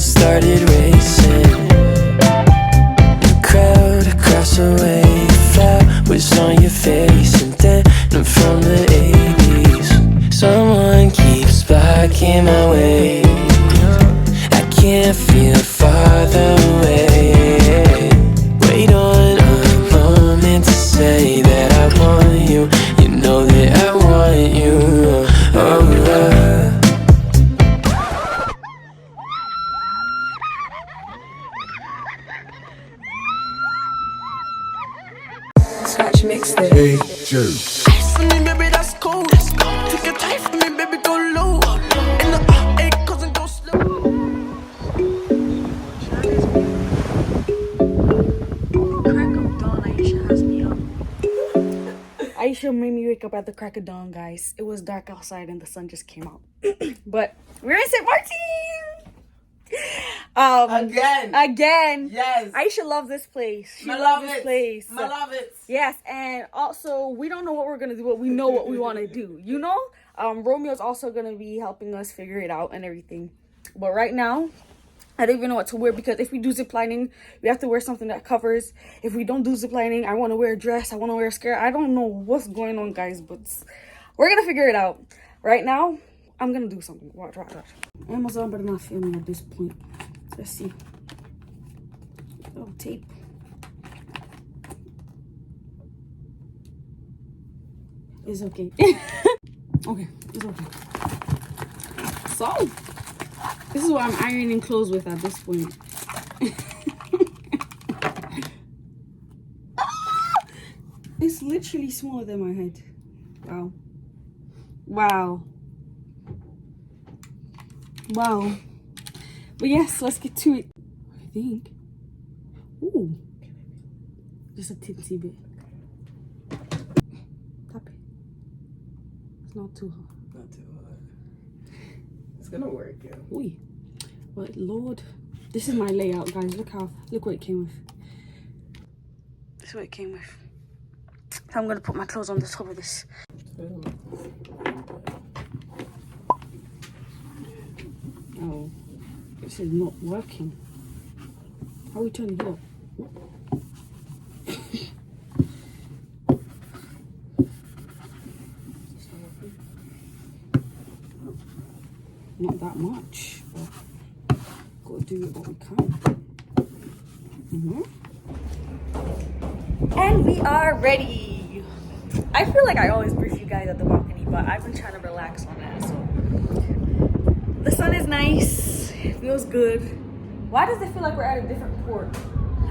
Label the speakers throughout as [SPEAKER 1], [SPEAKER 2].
[SPEAKER 1] started racing. The crowd across the way you felt was on your face, and then I'm from the 80s. Someone keeps blocking my way. I can't feel farther away. Wait on a moment to say that I want you. You know that I want you. Oh,
[SPEAKER 2] Scratch mixtape.
[SPEAKER 3] Hey, Joe.
[SPEAKER 4] Ice on me, baby, that's cold. Take your time for me, baby, go low. And the cousin go slow.
[SPEAKER 2] Crack of dawn, Aisha has me up. Aisha made me wake up at the crack of dawn, guys. It was dark outside and the sun just came out. But we're in St. Martin. Again.
[SPEAKER 5] Yes.
[SPEAKER 2] Aisha loves this place. She
[SPEAKER 5] I
[SPEAKER 2] loves
[SPEAKER 5] love
[SPEAKER 2] this
[SPEAKER 5] it.
[SPEAKER 2] place.
[SPEAKER 5] I love it.
[SPEAKER 2] Yes, and also we don't know what we're gonna do, but we know what we want to do. You know, Romeo's also gonna be helping us figure it out and everything. But right now, I don't even know what to wear, because if we do ziplining, we have to wear something that covers. If we don't do ziplining, I want to wear a dress. I want to wear a skirt. I don't know what's going on, guys, but we're gonna figure it out. Right now, I'm gonna do something. Watch. Amazon better not fail me at this point. Let's see. Oh, tape. It's okay. Okay, it's okay. So, this is what I'm ironing clothes with at this point. It's literally smaller than my head. Wow. But yes, let's get to it. I think. Ooh. Just a tinsy bit. Tap it. It's not too hot.
[SPEAKER 5] Not too hard. It's gonna work, yeah.
[SPEAKER 2] Oi. But Lord, this is my layout, guys. Look what it came with. This is what it came with. So I'm gonna put my clothes on the top of this. Oh, this is not working. How are we turning it up? Not that much, but gotta do what we can. And we are ready. I feel like I always brief you guys at the balcony, but I've been trying to relax on that. So the sun is nice, it feels good. Why does it feel like we're at a different port?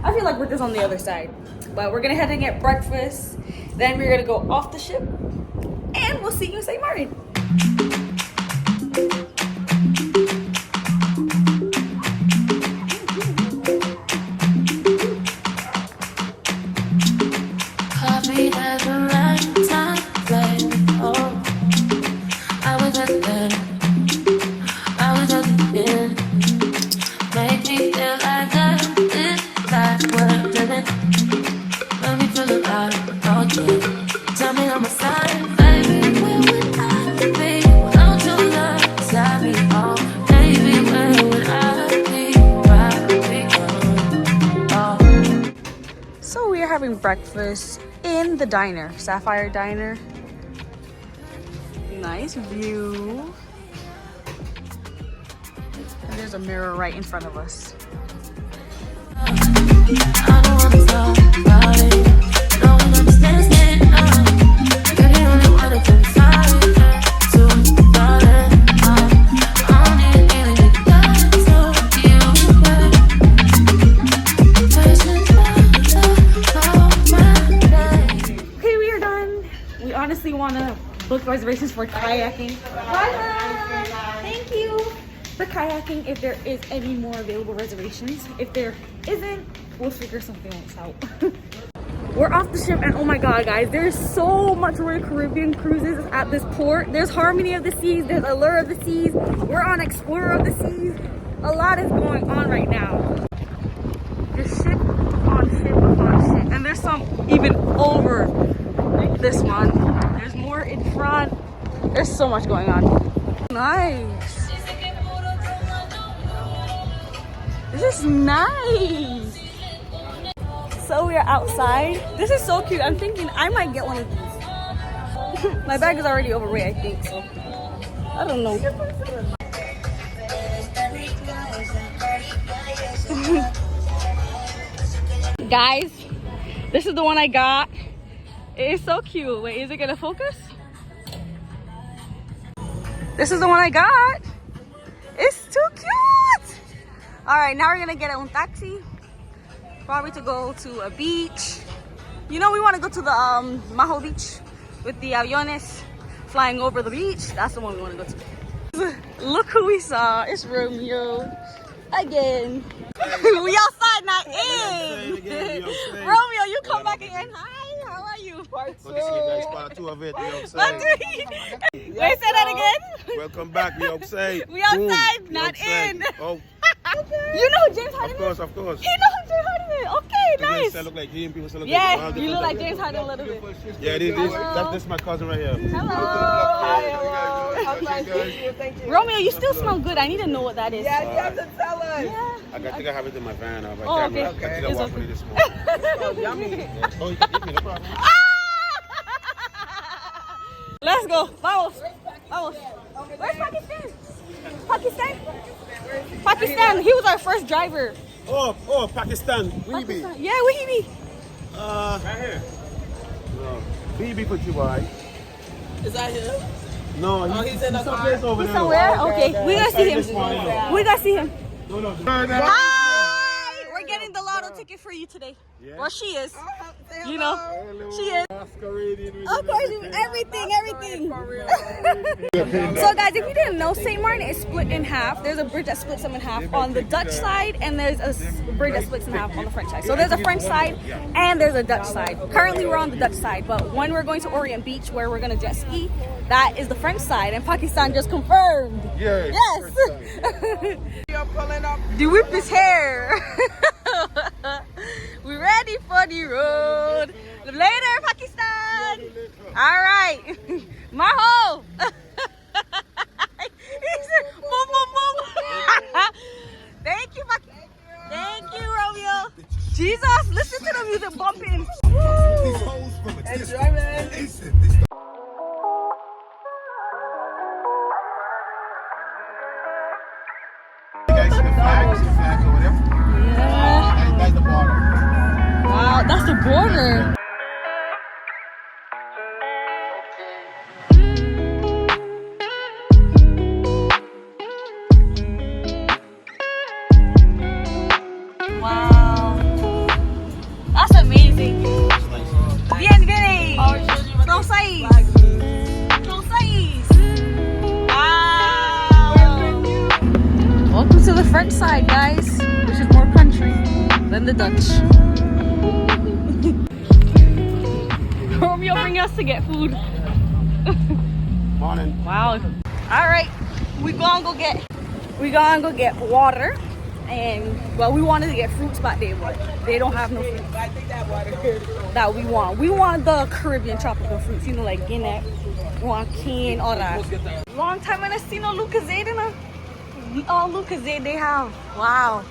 [SPEAKER 2] I feel like we're just on the other side. But we're gonna head and get breakfast. Then we're gonna go off the ship, and we'll see you in St. Martin. Having breakfast in the diner, Sapphire Diner. Nice view. And there's a mirror right in front of us. Book reservations for kayaking. Thank you. For kayaking, if there is any more available reservations. If there isn't, we'll figure something else out. We're off the ship, and oh my god, guys, there's so much Royal Caribbean cruises at this port. There's Harmony of the Seas, there's Allure of the Seas, we're on Explorer of the Seas. A lot is going on right now. There's ship upon ship upon ship, and there's some even over this one. There's more in front. There's so much going on. Nice. This is nice. So we're outside. This is so cute. I'm thinking I might get one of these. My bag is already overweight, I think, so I don't know. Guys, this is the one I got. It is so cute. Wait, is it gonna focus? This is the one I got. It's too cute. All right, now we're gonna get a taxi, probably to go to a beach. You know, we want to go to the Maho beach with the aviones flying over the beach. That's the one we want to go to. Look who we saw. It's Romeo again. We outside, not in. Romeo, you come back again. Hi, how are you?
[SPEAKER 3] Part two of it.
[SPEAKER 2] Wait, say that again.
[SPEAKER 3] Welcome back. We outside.
[SPEAKER 2] We outside,
[SPEAKER 3] Boom.
[SPEAKER 2] not in.
[SPEAKER 3] Oh,
[SPEAKER 2] You know James Harden?
[SPEAKER 3] of course.
[SPEAKER 2] He knows James Harden. Okay, nice.
[SPEAKER 3] People look like him. People look
[SPEAKER 2] Yeah,
[SPEAKER 3] like
[SPEAKER 2] you look like James Harden a little bit.
[SPEAKER 3] Yeah, that's my cousin right here.
[SPEAKER 2] Hello.
[SPEAKER 5] Thank you.
[SPEAKER 2] Romeo, you still smell good. I need to know what that is.
[SPEAKER 5] Yeah, you have to tell us.
[SPEAKER 2] Yeah.
[SPEAKER 3] I think I have it in my van.
[SPEAKER 2] Oh, okay.
[SPEAKER 3] I think I
[SPEAKER 2] It's
[SPEAKER 3] walked
[SPEAKER 2] okay.
[SPEAKER 3] with it this morning.
[SPEAKER 5] Oh, yummy.
[SPEAKER 3] Oh, you can eat me, no problem.
[SPEAKER 2] Let's go. Vamos. Vamos. Where's Pakistan? Pakistan? Pakistan. He was our first driver.
[SPEAKER 3] Oh, Pakistan.
[SPEAKER 2] Pakistan. Yeah, where he be?
[SPEAKER 3] Right here. No. BB for Dubai.
[SPEAKER 5] Is that him?
[SPEAKER 3] No,
[SPEAKER 5] he's in the car.
[SPEAKER 3] someplace over
[SPEAKER 2] He's
[SPEAKER 3] there.
[SPEAKER 2] somewhere? Okay. We gotta see him. We gotta see him.
[SPEAKER 3] No.
[SPEAKER 2] Hi! We're getting the lotto ticket for you today.
[SPEAKER 3] Yeah.
[SPEAKER 2] Well, she is.
[SPEAKER 5] Say
[SPEAKER 2] You know,
[SPEAKER 5] hello.
[SPEAKER 2] she is.
[SPEAKER 3] Masquerading with
[SPEAKER 2] Of course, everything. So guys, if you didn't know, St. Martin is split in half. There's a bridge that splits them in half on the Dutch side, and there's a bridge that splits in half on the French side. So there's a French side and there's a Dutch side. Currently we're on the Dutch side, but when we're going to Orient Beach, where we're gonna jet ski, that is the French side, and Pakistan just confirmed.
[SPEAKER 3] Yeah.
[SPEAKER 2] Yes.
[SPEAKER 5] You're pulling up.
[SPEAKER 2] The whip is here. We ready for the road. Later, Pakistan. All right, Maho. He said, boom, boom, boom. Thank you, Pakistan. Thank you, Romeo. Jesus, listen to the music bumping.
[SPEAKER 5] Enjoyment.
[SPEAKER 2] Yeah.
[SPEAKER 3] That's the border.
[SPEAKER 2] Wow, that's the border. Wow, that's amazing. Bienvenue. Français. Français. Wow. Welcome to the French side, guys, which is more country than the Dutch. Romeo bring us to get food.
[SPEAKER 3] Morning.
[SPEAKER 2] Wow. All right, we gonna go get water, and well, we wanted to get fruits back there, but they don't have no fruits
[SPEAKER 5] I think that water here.
[SPEAKER 2] that we want. We want the Caribbean tropical fruits, you know, like Guinea, we want cane, all that. Long time I see no Lucozade in them. All Lucozade they have. Wow.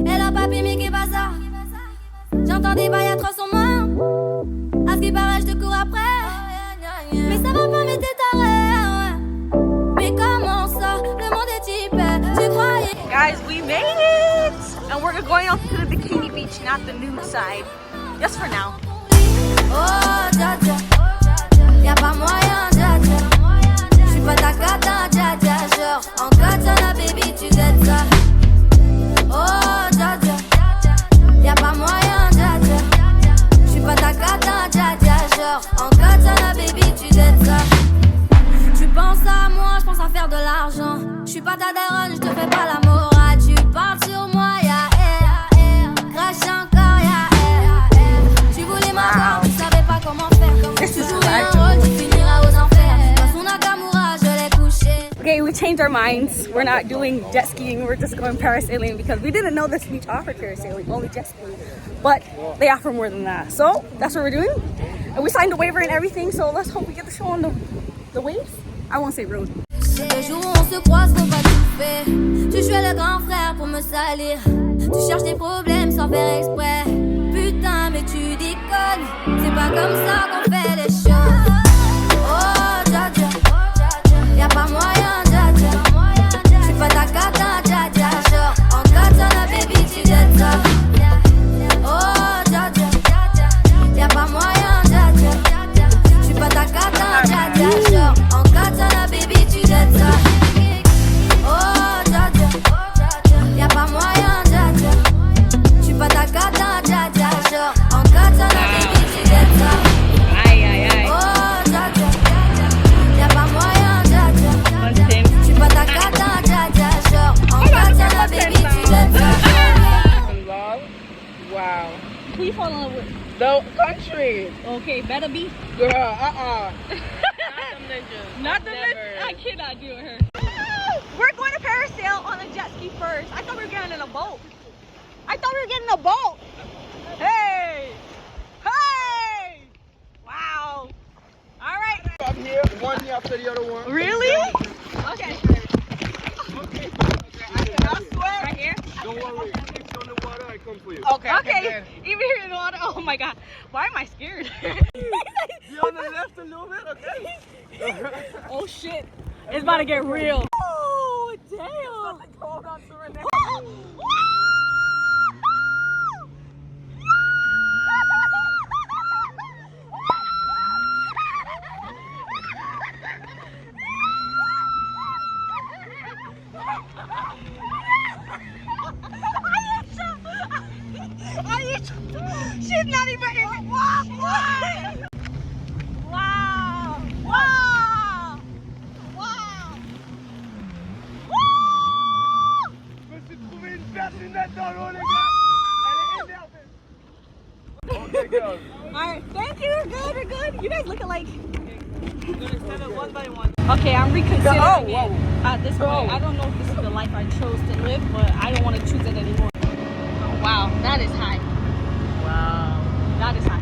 [SPEAKER 6] Et là, papy, mais qu'est pas ça? J'entends des bails à 300 mains. À ce qui paraît, je te cours après. Mais ça va pas, mais t'es taré. Mais comment ça? Le monde est hyper. Tu croyais?
[SPEAKER 2] Guys, we made it! And we're going up to the Bikini Beach, not the nude side. Just for now.
[SPEAKER 6] Oh, dja dja. Y'a pas moyen, dja dja. J'suis pas ta cata, dja dja. Genre, en katana, baby, tu dettes ça. Oh, dja dja. Y'a pas moyen, dja dja. J'suis pas ta cata, dja dja. Genre, en katana, baby, tu dettes ça. Tu penses à moi, j'pense à faire de l'argent. J'suis pas ta daronne, j'te fais pas la morale. Tu parles sur moi, y'a air. Crache encore, y'a air. Tu voulais m'avoir, tu savais pas comment faire. Tu jouais un rôle, tu finiras aux enfers. Dans son Nakamura, je l'ai couché.
[SPEAKER 2] Okay, we changed our minds. We're not doing jet skiing. We're just going parasailing because we didn't know this beach offered parasailing, only jet skiing. But they offer more than that. So that's what we're doing. And we signed a waiver and everything. So let's hope we get the show on the waves. I won't say road.
[SPEAKER 6] Les jours où on se croise, faut pas tout faire. Tu jouais le grand frère pour me salir. Tu cherches des problèmes sans faire exprès. Putain, mais tu déconnes. C'est pas comme ça qu'on fait les choses. Oh, dja dja. Y'a pas moyen, dja dja. J'suis pas ta cata, dja dja. Genre, en katana, baby, tu dettes ça. Oh, dja dja. Y'a pas moyen, dja dja. J'suis pas ta cata, dja dja. Genre, en katana, baby, tu dettes ça. Oh, dja dja. Y'a pas moyen, dja dja. J'suis pas ta cata, dja dja. Genre, en katana, baby, tu dettes ça.
[SPEAKER 2] Aïe, aïe, aïe.
[SPEAKER 6] Oh, dja dja. Y'a pas moyen, dja dja. J'suis pas ta cata, dja dja. Genre, en katana, baby, tu dettes ça.
[SPEAKER 5] In love? Wow.
[SPEAKER 2] Who you fall in love with?
[SPEAKER 5] The country.
[SPEAKER 2] Okay, better be.
[SPEAKER 5] Girl, Not them ninjas.
[SPEAKER 2] Not the
[SPEAKER 5] Never.
[SPEAKER 2] I cannot do her. We're going to parasail on a jet ski first. I thought we were getting in a boat. Hey! Hey! Wow. All right.
[SPEAKER 3] I'm here, one year after the other one.
[SPEAKER 2] Really? Okay.
[SPEAKER 3] Okay.
[SPEAKER 2] I swear. Right here?
[SPEAKER 3] Don't worry. If it's on the water, I come for you.
[SPEAKER 2] Okay. Even here in the water. Oh my God. Why am I scared?
[SPEAKER 3] Be on the left a little bit, okay?
[SPEAKER 2] Oh shit. It's about to get real. Oh, damn. Hold on to her neck. She's not even in it. Wow. Wow. Wow. Wow.
[SPEAKER 3] Je me suis trouvé une paire de lunettes dans l'eau, les gars. Elle est énervée. Okay, girls.
[SPEAKER 2] Alright, thank you. We're good. You guys look alike. One by one. Okay, I'm reconsidering it at this point. I don't know if this is the life I chose to live, but I don't want to choose it anymore. Oh, wow, that is high. Wow. That is high.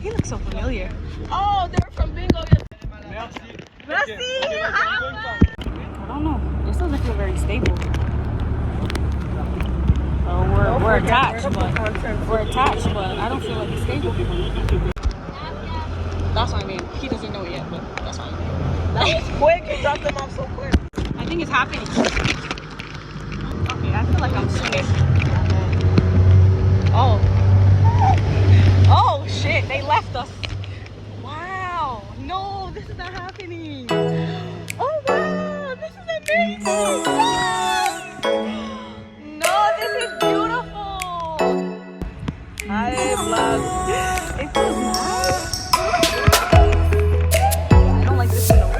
[SPEAKER 2] He looks so familiar.
[SPEAKER 5] Oh, they're from bingo.
[SPEAKER 3] Merci.
[SPEAKER 2] Merci.
[SPEAKER 3] Okay.
[SPEAKER 2] I don't know. This doesn't feel very stable. We're attached, but I don't feel like it's stable. That's what I mean. He doesn't know it yet, but that's what I mean.
[SPEAKER 5] That was quick. You dropped them off so quick.
[SPEAKER 2] I think it's happening. Okay, I feel like I'm swinging. Oh. Oh shit, they left us. Wow. No, this is not happening. Oh wow, this is amazing. No, this is beautiful. I love it. It feels nice. I don't like this at all.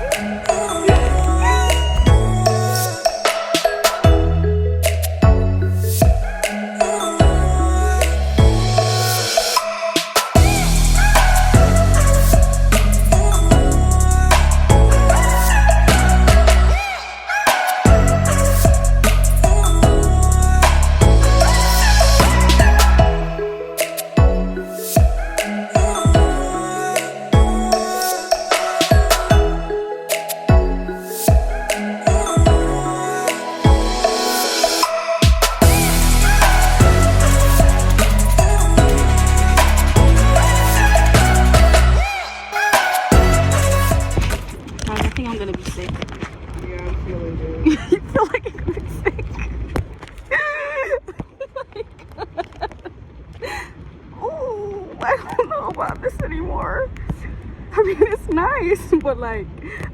[SPEAKER 7] nice, but like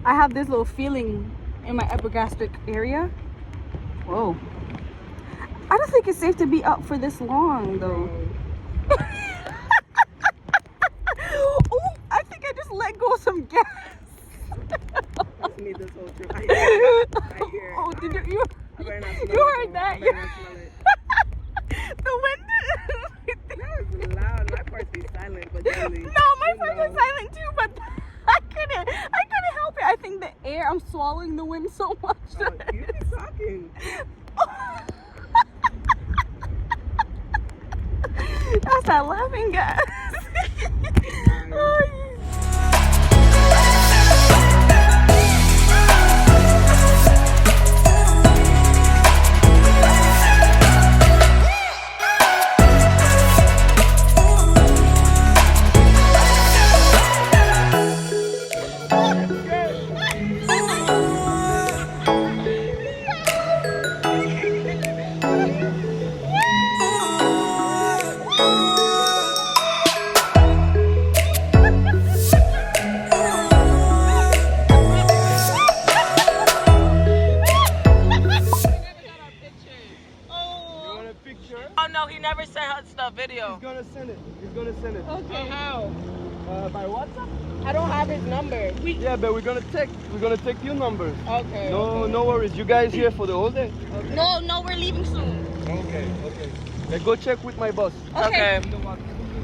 [SPEAKER 7] I have this little feeling in my epigastric area. Whoa. I don't think it's safe to be up for this long though. Oh, I think I just let go of some gas.
[SPEAKER 5] That's me this whole trip. I hear it.
[SPEAKER 7] Oh, did you
[SPEAKER 5] better not smell
[SPEAKER 7] you
[SPEAKER 5] it,
[SPEAKER 7] heard
[SPEAKER 5] though.
[SPEAKER 7] that?
[SPEAKER 5] I better not smell it.
[SPEAKER 7] The wind.
[SPEAKER 5] That was loud. My parts be silent, but deadly.
[SPEAKER 7] No, my part was silent too, but I couldn't help it. I think the air, I'm swallowing the wind so much.
[SPEAKER 5] Oh, you be talking.
[SPEAKER 7] That's that laughing gas.
[SPEAKER 8] Oh no, he never sent us the video.
[SPEAKER 3] He's gonna send it. He's gonna send it.
[SPEAKER 8] Okay. How?
[SPEAKER 3] By WhatsApp?
[SPEAKER 8] I don't have his number.
[SPEAKER 3] Yeah, but we're gonna take your numbers.
[SPEAKER 8] Okay.
[SPEAKER 3] No worries. You guys here for the whole day?
[SPEAKER 8] Okay. No, we're leaving soon.
[SPEAKER 3] Okay. Let's go check with my boss.
[SPEAKER 8] Okay.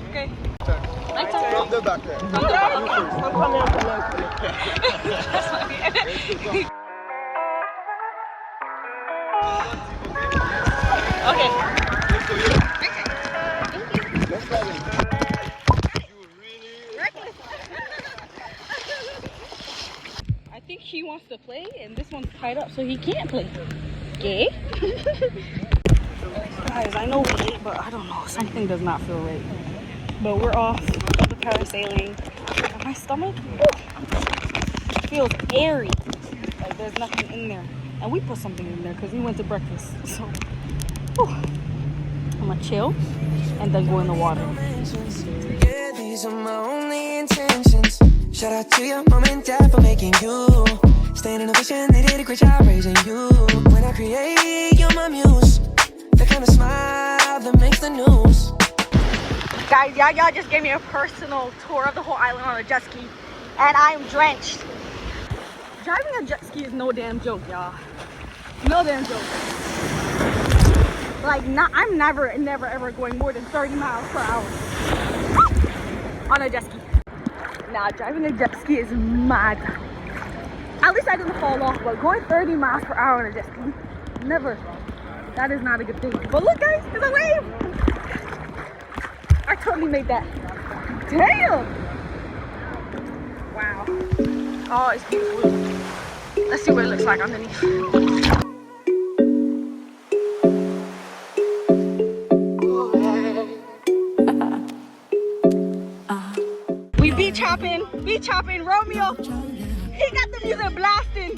[SPEAKER 7] Okay.
[SPEAKER 3] From the back there.
[SPEAKER 8] I'm coming up Okay.
[SPEAKER 3] Let's go.
[SPEAKER 7] I think he wants to play, and this one's tied up, so he can't play. Okay. Guys, I know we're late, but I don't know. Something does not feel right. But we're off the parasailing. And my stomach feels airy. Like there's nothing in there. And we put something in there because we went to breakfast. So, I'm gonna chill and then go in the water.
[SPEAKER 1] Yeah, these are my only intentions. Shout out to your mom and dad for making you. Staying in a vision, they did a great job raising you. When I create, you're my muse. The kind of smile that makes the news.
[SPEAKER 7] Guys, y'all just gave me a personal tour of the whole island on a jet ski. And I'm drenched. Driving a jet ski is no damn joke, y'all. No damn joke. Like, I'm never ever going more than 30 miles per hour on a jet ski. Nah, driving a jet ski is mad. At least I didn't fall off, but going 30 miles per hour on a jet ski, never. That is not a good thing. But look, guys, there's a wave. I totally made that. Damn. Wow. Oh, it's beautiful. Let's see what it looks like underneath. We beach hopping, Romeo. He got the music blasting.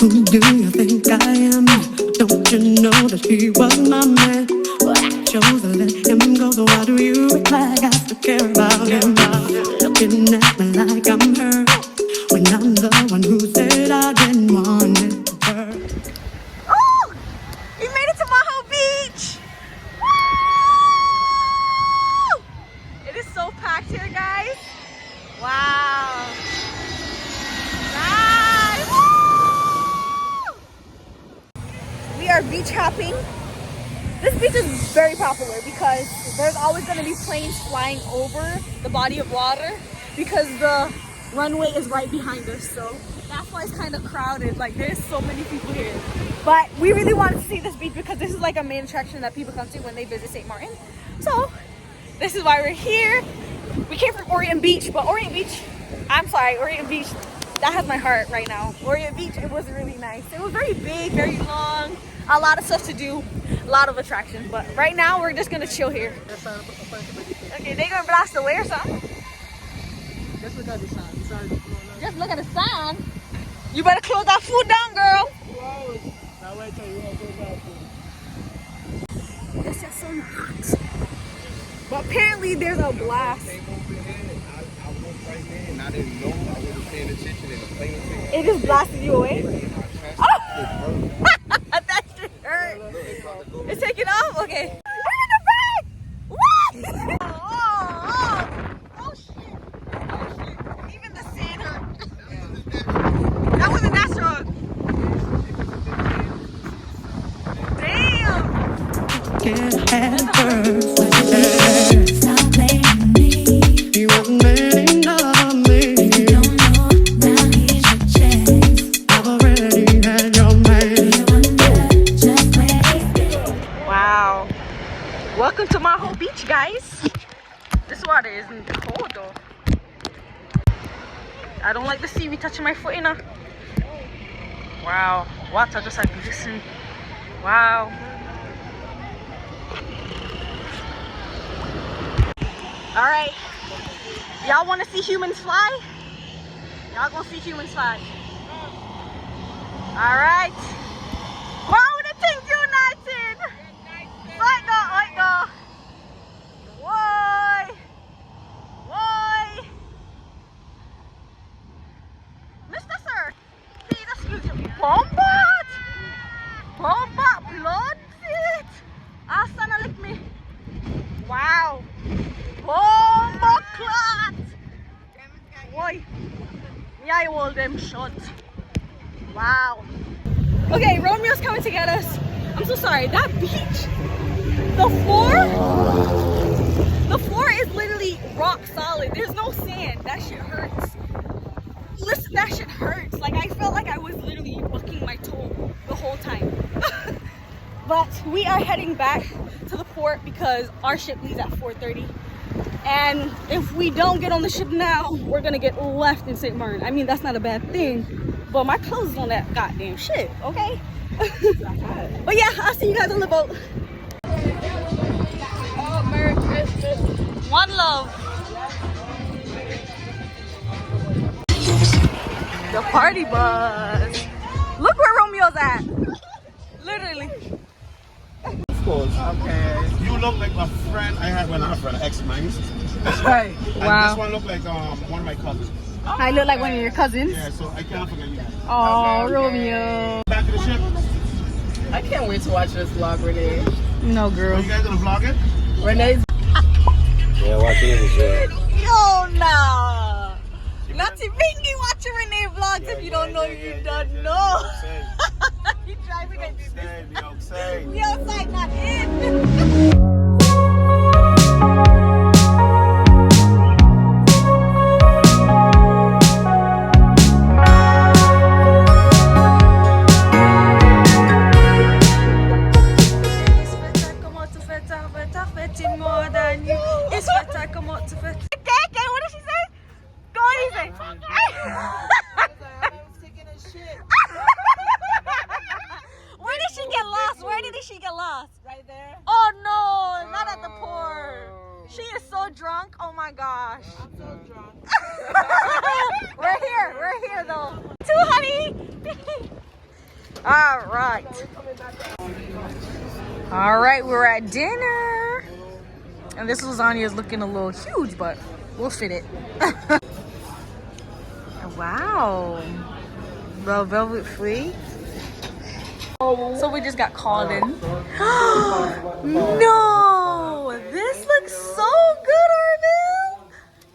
[SPEAKER 9] Who do you think I am? Don't you know that he was my man? Well, I chose to let him go, so why do you act like I still care about him? Looking at me like I'm her, when I'm the one who said I didn't want it to hurt.
[SPEAKER 7] Oh, we made it to Maho Beach. Woo! It is so packed here, guys. Wow. Nice. Woo! We are beach hopping. This beach is very popular because there's always going to be planes flying over the body of water because the runway is right behind us. So that's why it's kind of crowded. Like there's so many people here. But we really wanted to see this beach because this is like a main attraction that people come to when they visit St. Maarten. So this is why we're here. We came from Orient Beach, but Orient Beach, that has my heart right now. Orient Beach, it was really nice. It was very big, very long, a lot of stuff to do, a lot of attractions. But right now, we're just gonna chill here. Okay, they gonna blast away or something?
[SPEAKER 5] Just look at the sun.
[SPEAKER 7] Just look at the sun. You better close that food down, girl.
[SPEAKER 5] Now wait till you all go back.
[SPEAKER 7] It's just so hot. But apparently there's a blast.
[SPEAKER 3] right there, and I didn't know. I wasn't paying attention and the plane was
[SPEAKER 7] It just blasted you away.
[SPEAKER 3] taking
[SPEAKER 7] That shit hurt. It's taking off? Okay. I'm in the back! What? Oh shit. Oh shit. Even the sand hurt. That wasn't that strong. Damn.
[SPEAKER 9] Get at first. Stop blaming me. He wasn't man enough of me. If you don't know, now here's your chance. I've already had your man. You wonder just where he's been.
[SPEAKER 7] Wow. Welcome to Maho Beach, guys. This water isn't cold though. I don't like the seaweed touching my foot, you know. Wow. Water just like glisten. Wow. Alright. Y'all want to see humans fly? Y'all gonna see humans fly. Alright. Wow, the thing's united! Fight go, fight go! Why? Why? Mr. Sir, please excuse you. Bombat! Bombat, blood fit! Asana lick me. Wow. Bombat clot! Why? Yeah, I hold them shut. Wow. Okay, Romeo's coming to get us. I'm so sorry. That beach, the floor is literally rock solid. There's no sand. That shit hurts. Listen, that shit hurts. Like, I felt like I was literally bucking my toe the whole time. But we are heading back to the port because our ship leaves at 4:30. And if we don't get on the ship now, we're gonna get left in St. Maarten. I mean, that's not a bad thing, but my clothes is on that goddamn ship, okay? But yeah, I'll see you guys on the boat. Oh, Merry Christmas. One love. The party bus. Look where Romeo's at. Literally.
[SPEAKER 3] Of course. Okay. You look like a friend I had when I was an ex of mine.
[SPEAKER 7] Right. Wow.
[SPEAKER 3] This one look like one of my cousins.
[SPEAKER 7] I look like one of your cousins.
[SPEAKER 3] Yeah, so I can't forget you.
[SPEAKER 7] Oh, Romeo.
[SPEAKER 3] Back to the ship.
[SPEAKER 8] I can't wait to watch this vlog, Renee.
[SPEAKER 7] No, girl.
[SPEAKER 3] Are you guys gonna vlog it?
[SPEAKER 8] Renee's.
[SPEAKER 3] Yeah, watch it.
[SPEAKER 7] Yo, nah. Not to bring you watching Renee vlogs if you don't know, you don't know. You driving at this. We outside, not in. What did she say? Go on, you say. Where did she get lost? Where did she get lost?
[SPEAKER 8] Right there.
[SPEAKER 7] Oh no, not at the port. She is so drunk. Oh my gosh.
[SPEAKER 8] I'm so drunk.
[SPEAKER 7] We're here though. Too, honey. All right. All right, we're at dinner. And this lasagna is looking a little huge, but we'll fit it. Wow. The velvet free. So we just got called in. No! This looks so good, Arville!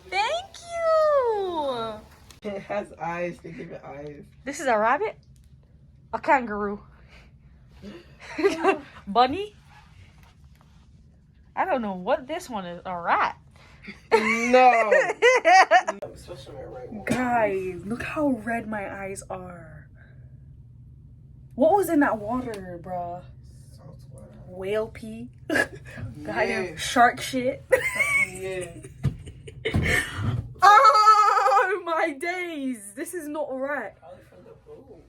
[SPEAKER 7] Thank you!
[SPEAKER 8] It has eyes. They give it eyes.
[SPEAKER 7] This is a rabbit? A kangaroo? Bunny? I don't know what this one is. A rat?
[SPEAKER 8] No.
[SPEAKER 7] Guys, look how red my eyes are. What was in that water, bruh? Whale pee? Goddamn shark shit?
[SPEAKER 8] Yeah.
[SPEAKER 7] Oh my days! This is not right.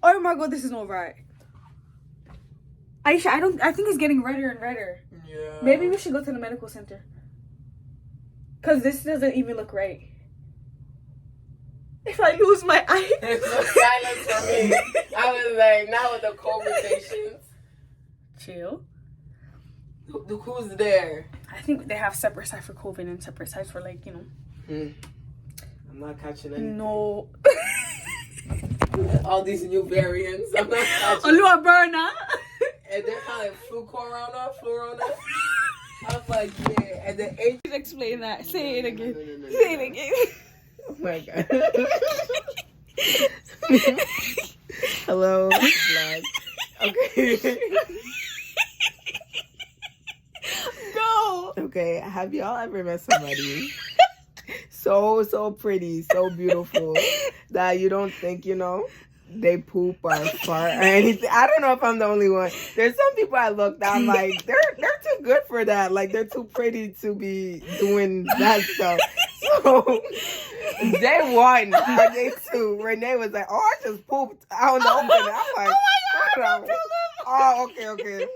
[SPEAKER 7] Oh my god, this is not right. Aisha, I think it's getting redder and redder.
[SPEAKER 8] Yeah.
[SPEAKER 7] Maybe we should go to the medical center. Cause this doesn't even look right. If I lose my eye.
[SPEAKER 8] There's no silence for me. I was like, now with the conversations.
[SPEAKER 7] Chill.
[SPEAKER 8] Who's there?
[SPEAKER 7] I think they have separate sites for COVID and separate sites for, like, you know.
[SPEAKER 8] I'm not catching anything.
[SPEAKER 2] No.
[SPEAKER 8] All these new variants. I'm not catching.
[SPEAKER 2] Olua burner.
[SPEAKER 8] And they're calling fluorona. I was like, yeah. And the H.
[SPEAKER 2] Explain that. Say it again.
[SPEAKER 8] No.
[SPEAKER 2] Say it again.
[SPEAKER 8] Oh my god. Hello, vlog. Okay.
[SPEAKER 2] Go.
[SPEAKER 8] Okay, have y'all ever met somebody so pretty, so beautiful that you don't think, you know, they poop or fart or anything? I don't know if I'm the only one. There's some people I look that I'm like, they're too good for that. Like, they're too pretty to be doing that stuff. So day one or day two, Renee was like, "Oh, I just pooped out in the open." I'm like, "Oh my god, oh, okay."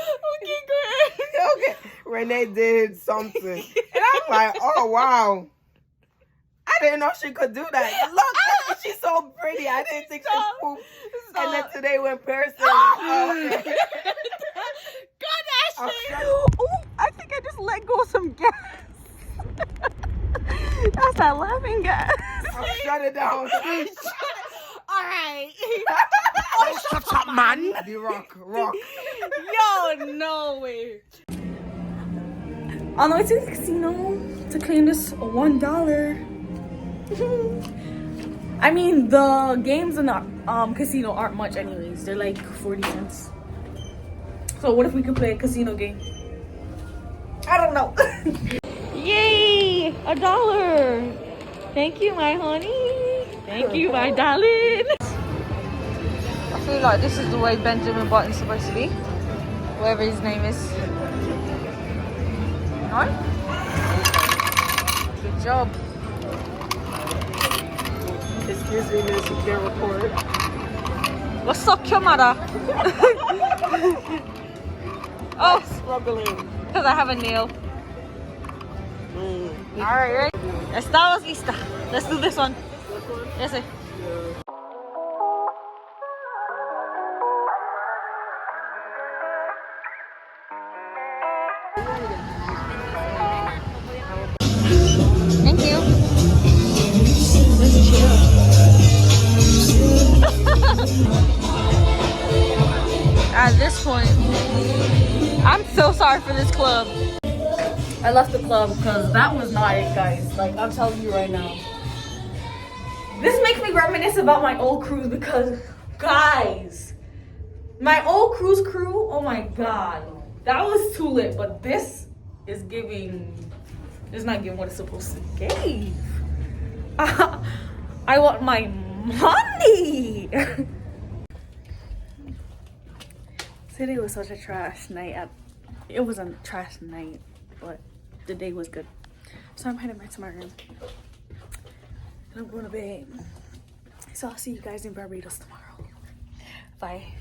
[SPEAKER 2] Okay, go ahead.
[SPEAKER 8] Okay, Renee did something, and I'm like, "Oh wow, I didn't know she could do that." Look, she's so pretty. I didn't think she pooped. And then today when Parasailing,
[SPEAKER 2] God, Ashley. Oh, I think I just let go of some gas. That's that laughing gas.
[SPEAKER 8] I'll shut it down.
[SPEAKER 2] All right.
[SPEAKER 8] Oh, shut up, man. The rock.
[SPEAKER 2] Yo, no way. On the way to the casino to claim this $1. I mean, the games in the casino aren't much anyways. They're like 40 cents. So what if we could play a casino game? I don't know. Yay! $1. Thank you, my honey. Thank you, my darling. I feel like this is the way Benjamin Button's supposed to be. Whatever his name is. No? Good job.
[SPEAKER 8] Excuse me, miss, you can't record.
[SPEAKER 2] What's up, camera? Oh,
[SPEAKER 8] Struggling.
[SPEAKER 2] because I have a nail. Alright, ready? Estamos lista. Let's do this one. Yes, sir. Thank you. At this point, I'm so sorry for this club. I left the club because that was not it, guys. Like, I'm telling you right now. This makes me reminisce about my old cruise because, guys, my old cruise crew, oh my god. That was too lit, but this is giving, it's not giving what it's supposed to give. I want my money. Today was such a trash night. It was a trash night, but the day was good. So I'm heading back to my room. And I'm going to bed. So I'll see you guys in Barbados tomorrow. Bye.